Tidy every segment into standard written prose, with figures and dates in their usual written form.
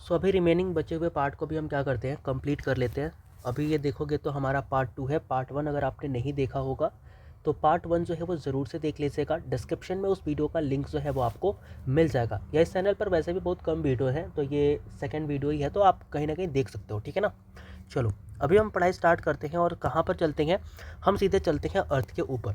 सो अभी रिमेनिंग बचे हुए पार्ट को भी हम क्या करते हैं, कंप्लीट कर लेते हैं। अभी ये देखोगे तो हमारा पार्ट 2 है। पार्ट 1 अगर आपने नहीं देखा होगा तो पार्ट 1 जो है वो ज़रूर से देख लीजिएगा। डिस्क्रिप्शन में उस वीडियो का लिंक जो है वो आपको मिल जाएगा, या इस चैनल पर वैसे भी बहुत कम वीडियो हैं, तो ये सेकंड वीडियो ही है, तो आप कहीं ना कहीं देख सकते हो, ठीक है ना। चलो अभी हम पढ़ाई स्टार्ट करते हैं और कहाँ पर चलते हैं, हम सीधे चलते हैं अर्थ के ऊपर।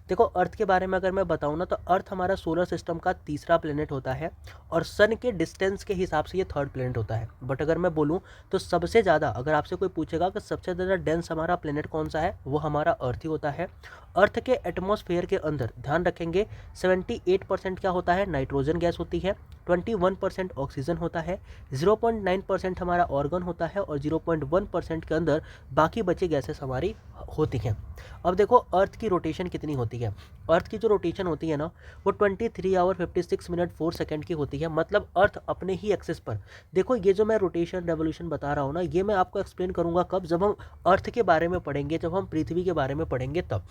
देखो अर्थ के बारे में अगर मैं बताऊँ ना, तो अर्थ हमारा सोलर सिस्टम का तीसरा प्लेनेट होता है और सन के डिस्टेंस के हिसाब से ये थर्ड प्लेनेट होता है। बट अगर मैं बोलूँ तो सबसे ज़्यादा, अगर आपसे कोई पूछेगा कि सबसे ज़्यादा डेंस हमारा प्लेनेट कौन सा है, वो हमारा अर्थ ही होता है। अर्थ के एटमॉस्फेयर के अंदर ध्यान रखेंगे 78% क्या होता है, नाइट्रोजन गैस होती है, 21% ऑक्सीजन होता है, 0.9% हमारा ऑर्गन होता है और 0.1% के अंदर बाकी बची गैसेस हमारी होती हैं। अब देखो अर्थ की रोटेशन कितनी होती है। अर्थ की जो रोटेशन होती है ना, वो 23 आवर 56 मिनट 4 सेकंड की होती है। मतलब अर्थ अपने ही एक्सिस पर, देखो ये जो मैं रोटेशन रेवोल्यूशन बता रहा हूँ ना, ये मैं आपको एक्सप्लेन करूँगा कब, जब हम अर्थ के बारे में पढ़ेंगे, जब हम पृथ्वी के बारे में पढ़ेंगे तब,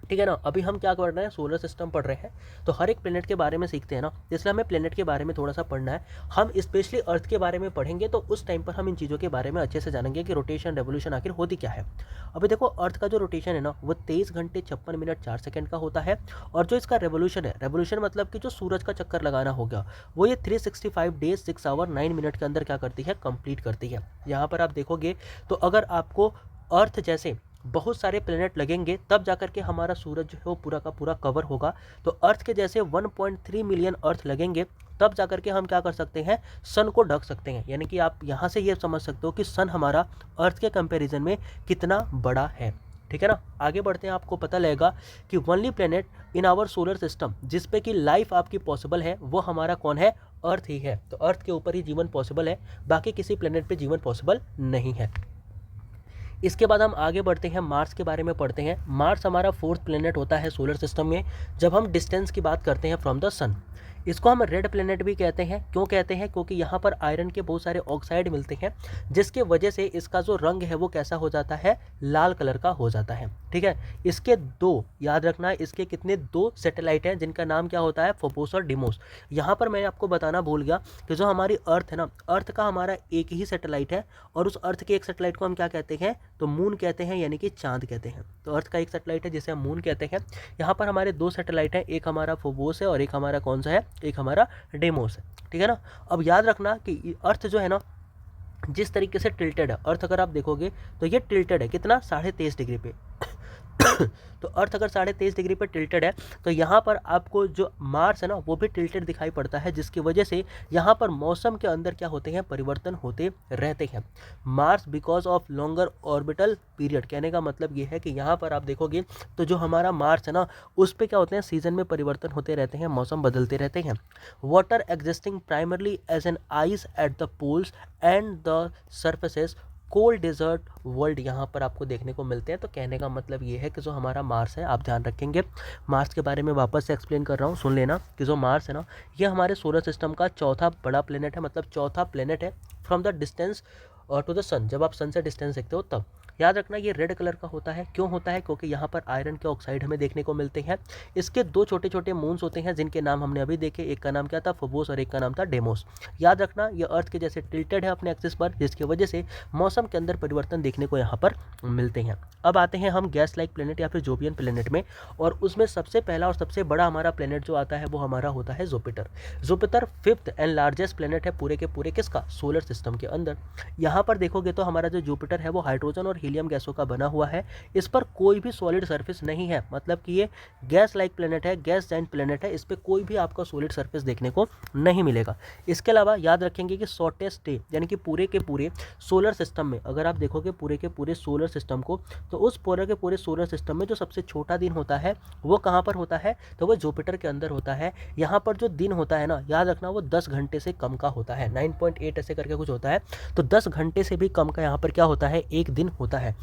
ठीक है ना। अभी हम क्या पढ़ रहे हैं, सोलर सिस्टम पढ़ रहे हैं, तो हर एक प्लेनेट के बारे में सीखते हैं ना, इसलिए हमें प्लेनेट के बारे में थोड़ा सा पढ़ना है। हम स्पेशली अर्थ के बारे में पढ़ेंगे तो उस टाइम पर हम इन चीज़ों के बारे में अच्छे से जानेंगे कि रोटेशन रेवोल्यूशन आखिर होती क्या है। अभी देखो अर्थ का जो रोटेशन है ना, वो 23 घंटे 56 मिनट 4 सेकंड का होता है। और जो इसका रेवोल्यूशन है, रेवोल्यूशन मतलब कि जो सूरज का चक्कर लगाना होगा, वो ये 365 डेज 6 आवर 9 मिनट के अंदर क्या करती है, कंप्लीट करती है। यहाँ पर आप देखोगे तो अगर आपको अर्थ जैसे बहुत सारे प्लेनेट लगेंगे तब जाकर के हमारा सूरज जो है वो पूरा का पूरा कवर होगा। तो अर्थ के जैसे 1.3 मिलियन अर्थ लगेंगे तब जाकर के हम क्या कर सकते हैं, सन को ढक सकते हैं। यानी कि आप यहाँ से ये समझ सकते हो कि सन हमारा अर्थ के कंपैरिजन में कितना बड़ा है, ठीक है ना। आगे बढ़ते हैं, आपको पता लगेगा कि only planet in our solar system जिस पे कि लाइफ आपकी पॉसिबल है, वो हमारा कौन है, अर्थ ही है। तो अर्थ के ऊपर ही जीवन पॉसिबल है, बाकी किसी प्लेनेट पे जीवन पॉसिबल नहीं है। इसके बाद हम आगे बढ़ते हैं, मार्स के बारे में पढ़ते हैं। मार्स हमारा फोर्थ प्लेनेट होता है सोलर सिस्टम में, जब हम डिस्टेंस की बात करते हैं फ्रॉम द सन। इसको हम रेड प्लेनेट भी कहते हैं। क्यों कहते हैं, क्योंकि यहाँ पर आयरन के बहुत सारे ऑक्साइड मिलते हैं, जिसके वजह से इसका जो रंग है वो कैसा हो जाता है, लाल कलर का हो जाता है, ठीक है। इसके दो, याद रखना, इसके कितने, 2 सैटेलाइट हैं जिनका नाम क्या होता है, फोबोस और डिमोस। यहाँ पर मैं आपको बताना भूल गया कि जो हमारी अर्थ है ना, अर्थ का हमारा एक ही सैटेलाइट है, और उस अर्थ के एक सैटेलाइट को हम क्या कहते हैं, तो मून कहते हैं, यानी कि चांद कहते हैं। तो अर्थ का एक सैटेलाइट है जिसे हम मून कहते हैं। यहाँ पर हमारे 2 सैटेलाइट हैं, एक हमारा फोबोस है और एक हमारा कौन सा है, एक हमारा डेमोस है, ठीक है ना। अब याद रखना कि अर्थ जो है ना, जिस तरीके से टिल्टेड है अर्थ, अगर आप देखोगे तो ये टिल्टेड है कितना, 23.5 डिग्री पे। तो अर्थ अगर 23.5 डिग्री पर टिल्टेड है, तो यहाँ पर आपको जो मार्स है ना, वो भी टिल्टेड दिखाई पड़ता है, जिसकी वजह से यहाँ पर मौसम के अंदर क्या होते हैं, परिवर्तन होते रहते हैं। Mars because of longer orbital period, कहने का मतलब ये है कि यहाँ पर आप देखोगे तो जो हमारा मार्स है ना, उस पर क्या होते हैं, सीजन में परिवर्तन होते रहते हैं, मौसम बदलते रहते हैं। Water existing primarily as an ice at the poles and the surfaces, cold desert world यहाँ पर आपको देखने को मिलते हैं। तो कहने का मतलब ये है कि जो हमारा मार्स है, आप ध्यान रखेंगे, मार्स के बारे में वापस से एक्सप्लेन कर रहा हूँ, सुन लेना कि जो मार्स है ना, ये हमारे सोलर सिस्टम का चौथा बड़ा प्लेनेट है, मतलब चौथा प्लेनेट है from the distance to the sun. जब आप सन से डिस्टेंस देखते हो तब याद रखना ये रेड कलर का होता है। क्यों होता है, क्योंकि यहाँ पर आयरन के ऑक्साइड हमें देखने को मिलते हैं। इसके 2 छोटे छोटे मून्स होते हैं जिनके नाम हमने अभी देखे, एक का नाम क्या था, फोबोस, और एक का नाम था डेमोस। याद रखना ये अर्थ के जैसे टिल्टेड है अपने एक्सिस पर, जिसकी वजह से मौसम के अंदर परिवर्तन देखने को यहाँ पर मिलते हैं। अब आते हैं हम गैस लाइक प्लेनेट या फिर जोपियन प्लेनेट में, और उसमें सबसे पहला और सबसे बड़ा हमारा प्लेनेट जो आता है वो हमारा होता है Jupiter. Jupiter 5th and largest planet है पूरे के पूरे किसका, सोलर सिस्टम के अंदर। यहाँ पर देखोगे तो हमारा जो जुपिटर है वो हाइड्रोजन और हीलियम गैसों का बना हुआ है। इस पर कोई भी सॉलिड सरफेस नहीं है, मतलब कि ये गैस लाइक प्लेनेट है, गैस जाइंट प्लेनेट है, इस पर कोई भी आपका सॉलिड सरफेस देखने को नहीं मिलेगा। इसके अलावा याद रखेंगे कि शॉर्टेस्ट डे, यानी कि पूरे के पूरे सोलर सिस्टम में अगर आप देखोगे पूरे के पूरे सोलर सिस्टम को, तो उस पूरे के पूरे सोलर सिस्टम में जो सबसे छोटा दिन होता है वो कहाँ पर होता है, तो वो जुपिटर के अंदर होता है। यहाँ पर जो दिन होता है ना, याद रखना वो 10 घंटे से कम का होता है, 9.8 ऐसे करके कुछ होता है। तो 10 घंटे से भी कम का यहाँ पर क्या होता है, एक दिन होता है।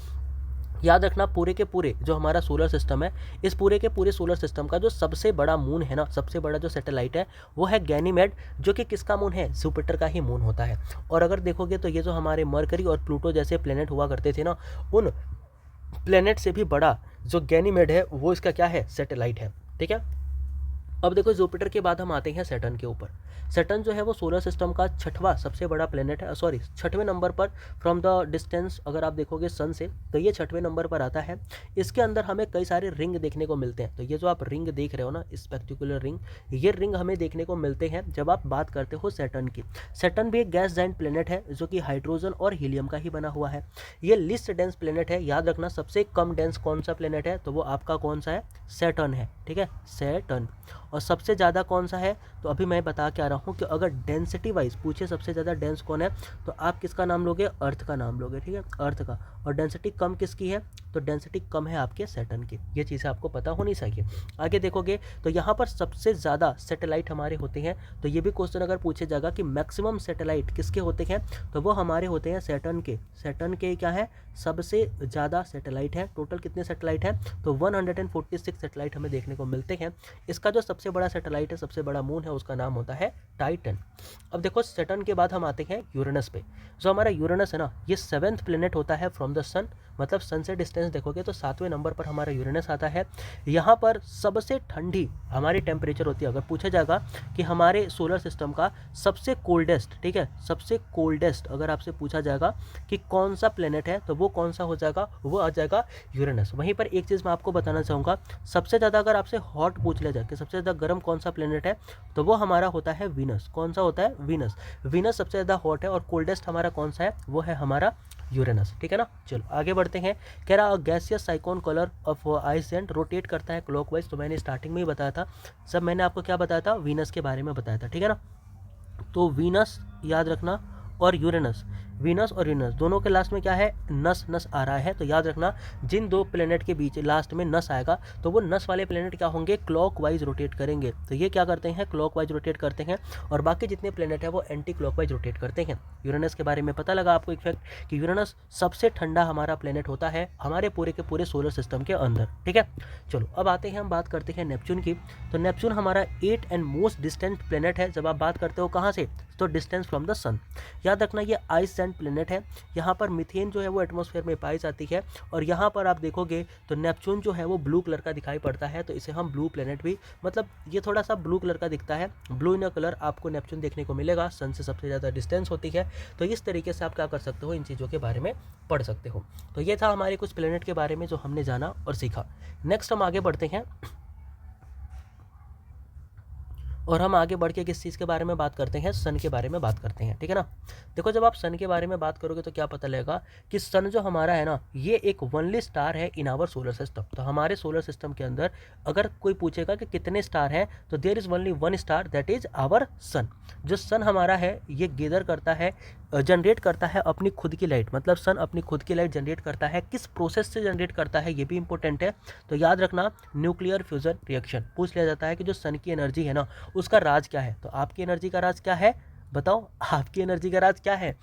याद रखना पूरे के पूरे जो हमारा सोलर सिस्टम है, इस पूरे के पूरे सोलर सिस्टम का जो सबसे बड़ा मून है ना, सबसे बड़ा जो सैटेलाइट है वो है गैनीमेड, जो कि किसका मून है, जुपिटर का ही मून होता है। और अगर देखोगे तो ये जो हमारे मरकरी और प्लूटो जैसे प्लेनेट हुआ करते थे ना, उन प्लेनेट से भी बड़ा जो गैनीमेड है वो इसका क्या है, सैटेलाइट है, ठीक है। अब देखो जुपिटर के बाद हम आते हैं सैटर्न के ऊपर। सैटर्न जो है वो सोलर सिस्टम का छठवां सबसे बड़ा प्लेनेट है, सॉरी छठवें नंबर पर फ्रॉम द डिस्टेंस अगर आप देखोगे सन से तो ये छठवें नंबर पर आता है। इसके अंदर हमें कई सारे रिंग देखने को मिलते हैं। तो ये जो आप रिंग देख रहे हो ना, इस पर्टिकुलर रिंग, ये रिंग हमें देखने को मिलते हैं जब आप बात करते हो सैटर्न की। सैटर्न भी एक गैस जाइंट प्लेनेट है जो कि हाइड्रोजन और हीलियम का ही बना हुआ है। ये लिस्ट डेंस प्लेनेट है। याद रखना सबसे कम डेंस कौन सा प्लेनेट है, तो वो आपका कौन सा है, सैटर्न है। ठीक है, सैटर्न। और सबसे ज़्यादा कौन सा है, तो अभी मैं बता के आ रहा हूँ कि अगर डेंसिटी वाइज पूछे सबसे ज़्यादा डेंस कौन है, तो आप किसका नाम लोगे, अर्थ का नाम लोगे। ठीक है, अर्थ का। और डेंसिटी कम किसकी है, तो डेंसिटी कम है आपके सैटर्न की। ये चीज़ें आपको पता होनी चाहिए। आगे देखोगे तो यहाँ पर सबसे ज़्यादा सैटेलाइट हमारे होते हैं। तो ये भी क्वेश्चन अगर पूछे जाएगा कि मैक्सिमम सैटेलाइट किसके होते हैं, तो वो हमारे होते हैं सैटर्न के। सैटर्न के क्या है, सबसे ज़्यादा सैटेलाइट है। टोटल कितने सैटेलाइट हैं, तो 146 सैटेलाइट हमें देखने को मिलते हैं। इसका जो सबसे बड़ा सैटेलाइट है, सबसे बड़ा मून है, उसका नाम होता है टाइटन। अब देखो सैटर्न के बाद हम आते हैं यूरेनस पे। जो हमारा यूरेनस है ना, ये 7th प्लेनेट होता है फ्रॉम द सन, मतलब सन से डिस्टेंस देखोगे तो 7वें नंबर पर हमारा यूरेनस आता है। यहाँ पर सबसे ठंडी हमारी टेम्परेचर होती है। अगर पूछा जाएगा कि हमारे सोलर सिस्टम का सबसे कोल्डेस्ट, ठीक है, सबसे कोल्डेस्ट अगर आपसे पूछा जाएगा कि कौन सा प्लेनेट है, तो वो कौन सा हो जाएगा, वो आ जाएगा यूरेनस। वहीं पर एक चीज़ मैं आपको बताना चाहूँगा, सबसे ज़्यादा अगर आपसे हॉट पूछ लिया जाए कि सबसे ज़्यादा गर्म कौन सा प्लेनेट है, तो वो हमारा होता है वीनस। कौन सा होता है, वीनस। वीनस सबसे ज़्यादा हॉट है। और कोल्डेस्ट हमारा कौन सा है, वो है हमारा यूरेनस। ठीक है ना, चलो आगे बढ़ते हैं। कह रहा gaseous cyclone colour of ice giant rotate करता है क्लॉकवाइज। तो मैंने स्टार्टिंग में ही बताया था, सब मैंने आपको क्या बताया था, वीनस के बारे में बताया था। ठीक है ना, तो वीनस याद रखना और यूरेनस, वीनस और यूरेनस दोनों के लास्ट में क्या है, नस नस आ रहा है। तो याद रखना जिन दो प्लेनेट के बीच लास्ट में नस आएगा, तो वो नस वाले प्लेनेट क्या होंगे, क्लॉकवाइज रोटेट करेंगे। तो ये क्या करते हैं, क्लॉकवाइज रोटेट करते हैं। और बाकी जितने प्लेनेट है वो एंटी क्लॉकवाइज रोटेट करते हैं। यूरेनस के बारे में पता लगा आपको एक फैक्ट कि यूरेनस सबसे ठंडा हमारा प्लेनेट होता है हमारे पूरे के पूरे सोलर सिस्टम के अंदर। ठीक है, चलो अब आते हैं, हम बात करते हैं नेपच्यून की। तो नेपच्यून हमारा 8th and most distant planet है। जब आप बात करते हो कहाँ से, तो डिस्टेंस फ्रॉम द सन। याद रखना ये आइस सैंड प्लेनेट है। यहाँ पर मीथेन जो है वो एटमॉस्फेयर में पाई जाती है। और यहाँ पर आप देखोगे तो नेपच्यून जो है वो ब्लू कलर का दिखाई पड़ता है। तो इसे हम ब्लू प्लेनेट भी, मतलब ये थोड़ा सा ब्लू कलर का दिखता है, ब्लू इन कलर आपको नेपच्यून देखने को मिलेगा। सन से सबसे ज़्यादा डिस्टेंस होती है। तो इस तरीके से आप क्या कर सकते हो, इन चीज़ों के बारे में पढ़ सकते हो। तो ये था हमारे कुछ प्लेनेट के बारे में जो हमने जाना और सीखा। नेक्स्ट हम आगे बढ़ते हैं और हम आगे बढ़ के किस चीज़ के बारे में बात करते हैं, सन के बारे में बात करते हैं। ठीक है ना, देखो जब आप सन के बारे में बात करोगे तो क्या पता लगेगा कि सन जो हमारा है ना, ये एक वनली स्टार है इन आवर सोलर सिस्टम। तो हमारे सोलर सिस्टम के अंदर अगर कोई पूछेगा कि कितने स्टार हैं, तो there is only one star, that is our sun. जो सन हमारा है ये गैदर करता है, जनरेट करता है अपनी खुद की लाइट। मतलब सन अपनी खुद की लाइट जनरेट करता है, किस प्रोसेस से जनरेट करता है ये भी इंपॉर्टेंट है। तो याद रखना न्यूक्लियर फ्यूजन रिएक्शन पूछ लिया जाता है कि जो सन की एनर्जी है ना, उसका राज क्या है। तो आपकी एनर्जी का राज क्या है, बताओ, आपकी एनर्जी का राज क्या है,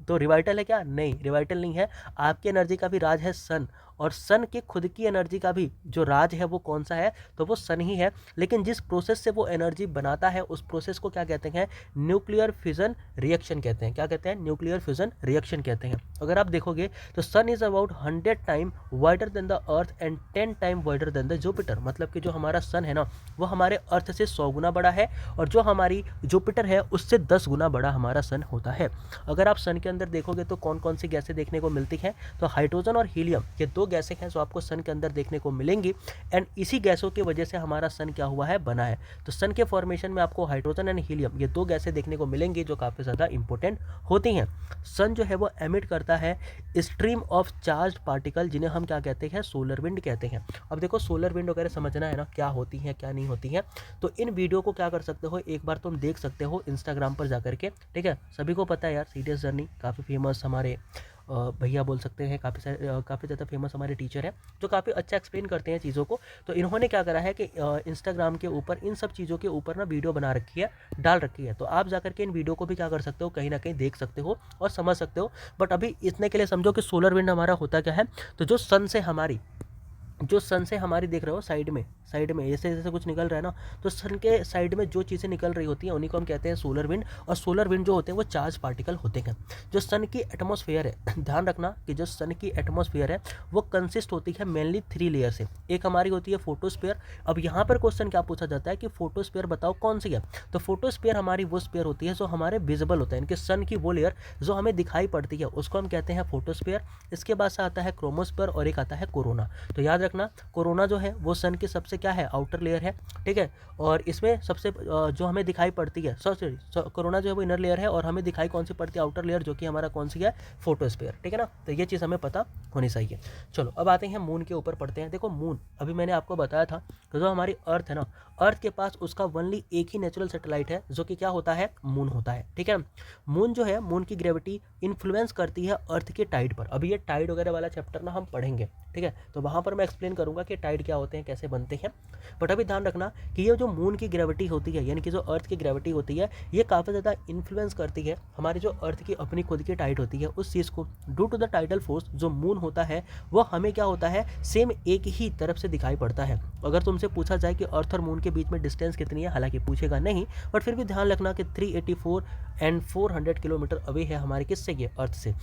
तो रिवाइटल है क्या, नहीं, रिवाइटल नहीं है। आपकी एनर्जी का भी राज है सन। और सन के खुद की एनर्जी का भी जो राज है वो कौन सा है, तो वो सन ही है। लेकिन जिस प्रोसेस से वो एनर्जी बनाता है उस प्रोसेस को क्या कहते हैं, न्यूक्लियर फ्यूजन रिएक्शन कहते हैं। क्या कहते हैं, न्यूक्लियर फ्यूजन रिएक्शन कहते हैं। अगर आप देखोगे तो sun is about 100 time wider than the earth and 10 time wider than the Jupiter. मतलब कि जो हमारा सन है ना, वो हमारे अर्थ से 100 गुना बड़ा है। और जो हमारी जुपिटर है उससे 10 गुना बड़ा हमारा सन होता है। अगर आप सन के अंदर देखोगे तो कौन कौन सी गैसें देखने को मिलती हैं, तो हाइड्रोजन और हीलियम, ये दो गैसें हैं जो आपको सन के अंदर देखने को मिलेंगी। एंड इसी गैसों की वजह से हमारा सन क्या हुआ है, बना है। तो सन के फॉर्मेशन में आपको हाइड्रोजन एंड हीलियम ये दो गैसें देखने को मिलेंगी जो काफ़ी ज़्यादा इंपॉर्टेंट होती हैं। सन जो है वो एमिट करता है स्ट्रीम ऑफ चार्ज पार्टिकल, जिन्हें हम क्या कहते हैं, सोलर विंड कहते हैं। अब देखो सोलर विंड वगैरह समझना है ना, क्या होती है क्या नहीं होती है, तो इन वीडियो को क्या कर सकते हो, एक बार तुम देख सकते हो इंस्टाग्राम पर जाकर के। ठीक है, सभी को पता है यार, सीरियस जर्नी काफ़ी फेमस हमारे भैया बोल सकते हैं, काफ़ी ज़्यादा फेमस हमारे टीचर हैं जो काफ़ी अच्छा एक्सप्लेन करते हैं चीज़ों को। तो इन्होंने क्या करा है कि इंस्टाग्राम के ऊपर इन सब चीज़ों के ऊपर ना वीडियो बना रखी है, डाल रखी है। तो आप जाकर के इन वीडियो को भी क्या कर सकते हो, कहीं ना कहीं देख सकते हो और समझ सकते हो। बट अभी इतने के लिए समझो कि सोलर विंड हमारा होता क्या है, तो जो सन से हमारी जो सन से हमारी देख रहे हो साइड में ऐसे जैसे कुछ निकल रहा है ना, तो सन के साइड में जो चीज़ें निकल रही होती हैं उन्हीं को हम कहते हैं सोलर विंड। और सोलर विंड जो होते हैं वो चार्ज पार्टिकल होते हैं। जो सन की एटमॉस्फेयर है, ध्यान रखना कि जो सन की एटमॉस्फेयर है वो कंसिस्ट होती है मेनली 3 लेयर से। एक हमारी होती है फोटोस्फेयर। अब यहाँ पर क्वेश्चन क्या पूछा जाता है कि फोटोस्फेयर बताओ कौन सी है। तो फोटोस्फेयर हमारी वो स्फेयर होती है जो हमारे विजिबल होता है, इनके सन की वो लेयर जो हमें दिखाई पड़ती है उसको हम कहते हैं फोटोस्फेयर। इसके बाद से आता है क्रोमोस्फेयर और एक आता है कोरोना। तो याद रखना कोरोना जो है वो सन की सबसे क्या है, आउटर लेयर है, ठीक है। और इसमें सबसे जो हमें दिखाई पड़ती है, सॉरी कोरोना जो है वो इनर लेयर है, और हमें दिखाई कौन सी पड़ती है, आउटर लेयर, जो कि हमारा कौन सी है, फोटोस्फेयर, ठीक है ना। तो ये चीज़ हमें पता होनी चाहिए। चलो अब आते हैं मून के ऊपर पढ़ते हैं। देखो मून, अभी मैंने आपको बताया था कि जो हमारी अर्थ है ना, अर्थ के पास उसका ओनली एक ही नेचुरल सैटेलाइट है जो कि क्या होता है, मून होता है, ठीक है। मून जो है, मून की ग्रेविटी इन्फ्लुएंस करती है अर्थ के टाइड पर। अभी ये टाइड वगैरह वाला चैप्टर ना हम पढ़ेंगे, ठीक है, तो वहाँ पर मैं एक्सप्लेन करूँगा कि टाइड क्या होते हैं, कैसे बनते हैं। बट अभी ध्यान रखना कि ये जो मून की ग्रेविटी होती है, यानी कि जो अर्थ की ग्रेविटी होती है, ये काफ़ी ज़्यादा इन्फ्लुएंस करती है हमारी जो अर्थ की अपनी खुद की टाइड होती है उस चीज़ को। Due to the tidal force जो मून होता है वो हमें क्या होता है, सेम एक ही तरफ से दिखाई पड़ता है। अगर तुमसे पूछा जाए कि अर्थ और मून के बीच में डिस्टेंस कितनी है, हालांकि पूछेगा नहीं, बट फिर भी ध्यान रखना कि 384 एंड 400 किलोमीटर अवे है हमारे किससे, ये अर्थ से।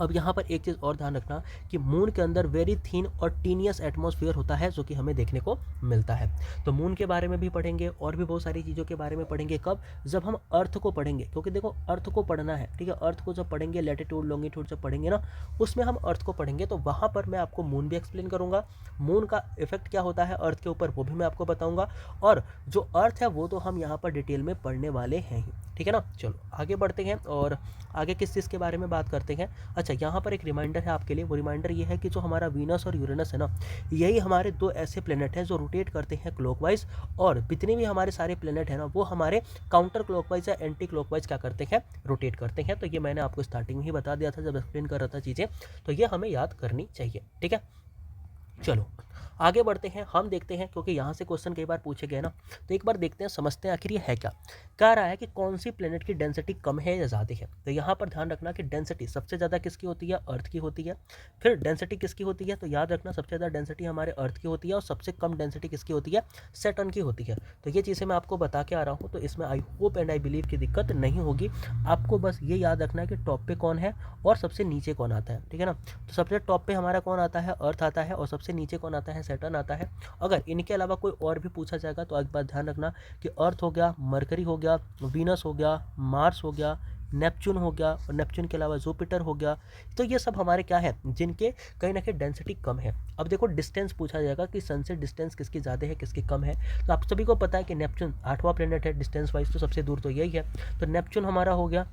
अब यहाँ पर एक चीज़ और ध्यान रखना कि मून के अंदर वेरी थीन और टीनियस एटमॉस्फेयर होता है जो कि हमें देखने को मिलता है। तो मून के बारे में भी पढ़ेंगे और भी बहुत सारी चीज़ों के बारे में पढ़ेंगे। कब, जब हम अर्थ को पढ़ेंगे, क्योंकि देखो अर्थ को पढ़ना है, ठीक है। अर्थ को जब पढ़ेंगे, लैटिट्यूड लॉन्गिट्यूड जब पढ़ेंगे ना, उसमें हम अर्थ को पढ़ेंगे, तो वहाँ पर मैं आपको मून भी एक्सप्लेन करूँगा। मून का इफेक्ट क्या होता है अर्थ के ऊपर वो भी मैं आपको बताऊँगा। और जो अर्थ है वो तो हम यहाँ पर डिटेल में पढ़ने वाले हैं ही, ठीक है ना। चलो आगे बढ़ते हैं और आगे किस चीज़ के बारे में बात करते हैं। अच्छा, यहाँ पर एक रिमाइंडर है आपके लिए। वो रिमाइंडर ये है कि जो हमारा वीनस और यूरेनस है ना, यही हमारे दो ऐसे प्लेनेट हैं जो रोटेट करते हैं क्लॉकवाइज, और जितने भी हमारे सारे प्लेनेट हैं ना वो हमारे काउंटर क्लॉकवाइज या एंटी क्लॉकवाइज क्या करते हैं, रोटेट करते हैं। तो ये मैंने आपको स्टार्टिंग में ही बता दिया था जब एक्सप्लेन कर रहा था चीज़ें, तो ये हमें याद करनी चाहिए, ठीक है। चलो आगे बढ़ते हैं, हम देखते हैं, क्योंकि यहाँ से क्वेश्चन कई बार पूछे गए ना, तो एक बार देखते हैं, समझते हैं आखिर ये है क्या। कह रहा है कि कौन सी प्लेनेट की डेंसिटी कम है या ज़्यादा है। तो यहाँ पर ध्यान रखना कि डेंसिटी सबसे ज़्यादा किसकी होती है, अर्थ की होती है। फिर डेंसिटी किसकी होती है, तो याद रखना सबसे ज़्यादा डेंसिटी हमारे अर्थ की होती है, और सबसे कम डेंसिटी किसकी होती है, सैटर्न की होती है। तो ये चीज़ें मैं आपको बता के आ रहा हूँ, तो इसमें I hope and I believe की दिक्कत नहीं होगी। आपको बस ये याद रखना है कि टॉप पे कौन है और सबसे नीचे कौन आता है, ठीक है ना। तो सबसे टॉप पे हमारा कौन आता है, अर्थ आता है, और सबसे नीचे कौन आता है, सैटर्न आता है। अगर इनके अलावा कोई और भी पूछा जाएगा तो एक बात ध्यान रखना कि अर्थ हो गया, मरकरी हो गया, वीनस हो गया, मार्स हो गया, नेपच्यून हो गया, और नेपच्यून के अलावा जुपिटर हो गया। तो ये सब हमारे क्या है, जिनके कहीं ना कहीं डेंसिटी कम है। अब देखो डिस्टेंस पूछा जाएगा कि सन से डिस्टेंस किसकी ज़्यादा है किसकी कम है। तो आप सभी को पता है कि नेपच्यून 8वां प्लेनेट है डिस्टेंस वाइज, तो सबसे दूर तो यही है। तो नेपच्यून हमारा हो गया।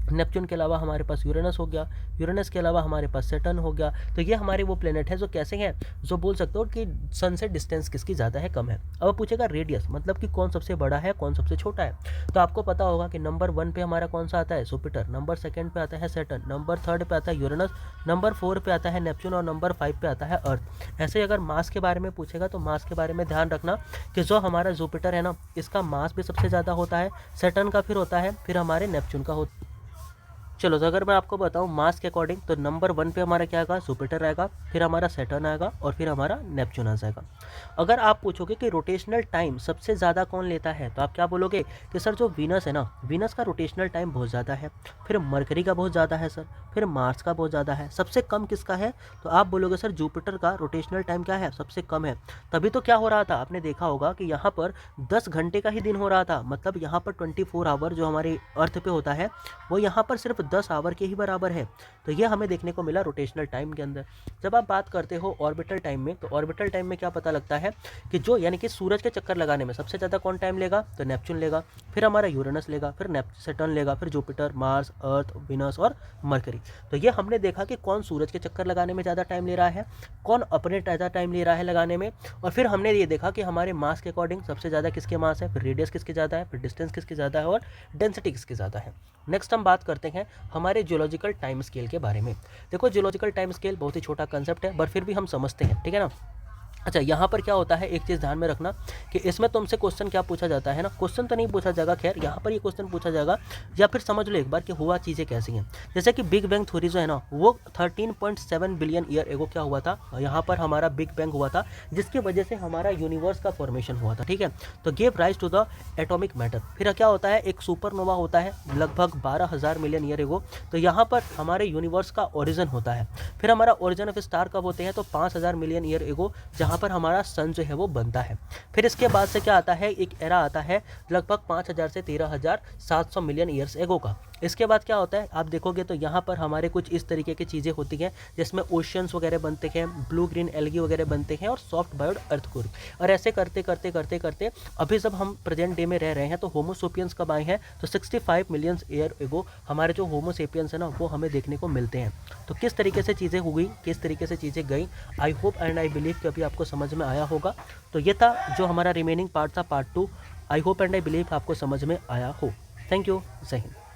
नेपच्यून के अलावा हमारे पास यूरेनस हो गया, यूरेनस के अलावा हमारे पास सैटर्न हो गया। तो ये हमारे वो प्लेनेट है जो कैसे हैं, जो बोल सकते हो कि सन से डिस्टेंस किसकी ज़्यादा है कम है। अब पूछेगा रेडियस, मतलब कि कौन सबसे बड़ा है कौन सबसे छोटा है। तो आपको पता होगा कि नंबर 1 पे हमारा कौन सा आता है, जुपिटर, नंबर 2 पे आता है सैटर्न, नंबर 3 पे आता है यूरेनस, नंबर 4 पे आता है नेपच्यून, और नंबर 5 पे आता है अर्थ। ऐसे अगर मास के बारे में पूछेगा तो मास के बारे में ध्यान रखना कि जो हमारा जुपिटर है ना, इसका मास भी सबसे ज़्यादा होता है, सैटर्न का फिर होता है, फिर हमारे नेपच्यून का होता है। चलो तो अगर मैं आपको बताऊं मास के अकॉर्डिंग, तो नंबर 1 पे हमारा क्या आएगा, जुपिटर आएगा, फिर हमारा सैटर्न आएगा, और फिर हमारा नेपच्यून आ जाएगा। अगर आप पूछोगे कि रोटेशनल टाइम सबसे ज़्यादा कौन लेता है, तो आप क्या बोलोगे कि सर जो वीनस है ना, वीनस का रोटेशनल टाइम बहुत ज़्यादा है, फिर मरकरी का बहुत ज़्यादा है सर, फिर मार्स का बहुत ज़्यादा है, सबसे कम किसका है, तो आप बोलोगे सर जुपिटर का रोटेशनल टाइम क्या है, सबसे कम है। तभी तो क्या हो रहा था, आपने देखा होगा कि यहाँ पर 10 घंटे का ही दिन हो रहा था, मतलब यहाँ पर 24 आवर जो हमारे अर्थ पे होता है वो यहाँ पर सिर्फ 10 आवर के ही बराबर है। तो ये हमें देखने को मिला रोटेशनल टाइम के अंदर। जब आप बात करते हो ऑर्बिटल टाइम में, तो ऑर्बिटल टाइम में क्या पता लगता है कि जो यानी कि सूरज के चक्कर लगाने में सबसे ज़्यादा कौन टाइम लेगा, तो नेपच्यून लेगा, फिर हमारा यूरेनस लेगा, फिर सैटर्न लेगा, फिर जुपिटर, मार्स, अर्थ, विनस और मरकरी। तो ये हमने देखा कि कौन सूरज के चक्कर लगाने में ज़्यादा टाइम ले रहा है, कौन अपने ज़्यादा टाइम ले रहा है लगाने में। और फिर हमने ये देखा कि हमारे मास के अकॉर्डिंग सबसे ज़्यादा किसके मास है, फिर रेडियस किसके ज़्यादा है, फिर डिस्टेंस किसकी ज़्यादा है, और डेंसिटी किसकी ज़्यादा है। नेक्स्ट हम बात करते हैं हमारे जियोलॉजिकल टाइम स्केल के बारे में। देखो जियोलॉजिकल टाइम स्केल बहुत ही छोटा कंसेप्ट है, बट फिर भी हम समझते हैं, ठीक है ना। अच्छा, यहाँ पर क्या होता है, एक चीज़ ध्यान में रखना कि इसमें तुमसे क्वेश्चन क्या पूछा जाता है ना, क्वेश्चन तो नहीं पूछा जाएगा, खैर यहाँ पर ये क्वेश्चन पूछा जाएगा या फिर समझ लो एक बार कि हुआ चीज़ें कैसी हैं। जैसे कि बिग बैंग थ्योरी जो है ना, वो 13.7 बिलियन ईयर एगो क्या हुआ था, यहाँ पर हमारा बिग बैंग हुआ था, जिसकी वजह से हमारा यूनिवर्स का फॉर्मेशन हुआ था, ठीक है। तो gave rise to the atomic matter. फिर क्या होता है, एक सुपरनोवा होता है लगभग 12,000 मिलियन ईयर एगो, तो यहाँ पर हमारे यूनिवर्स का ओरिजिन होता है। फिर हमारा ओरिजिन ऑफ स्टार कब होते हैं, तो 5,000 मिलियन ईयर एगो, जहाँ पर हमारा सन जो है वो बनता है। फिर इसके बाद से क्या आता है, एक एरा आता है लगभग 5,000 से 13,700 मिलियन ईयर्स एगो का। इसके बाद क्या होता है, आप देखोगे तो यहाँ पर हमारे कुछ इस तरीके की चीज़ें होती हैं, जिसमें ओशियंस वगैरह बनते हैं, ब्लू ग्रीन एल्गी वगैरह बनते हैं और सॉफ्ट बायोड अर्थक्वेक। और ऐसे करते करते करते करते अभी जब हम प्रेजेंट डे में रह रहे हैं, तो होमोसोपियंस कब आए हैं, तो 65 मिलियन ईयर एगो हमारे जो होमोसेपियंस है ना, वो हमें देखने को मिलते हैं। तो किस तरीके से चीज़ें हुई, किस तरीके से चीज़ें गई, I hope and I believe कि अभी आपको समझ में आया होगा। तो ये था जो हमारा रिमेनिंग पार्ट था, part 2। I hope and I believe आपको समझ में आया हो। थैंक यू, जय हिंद।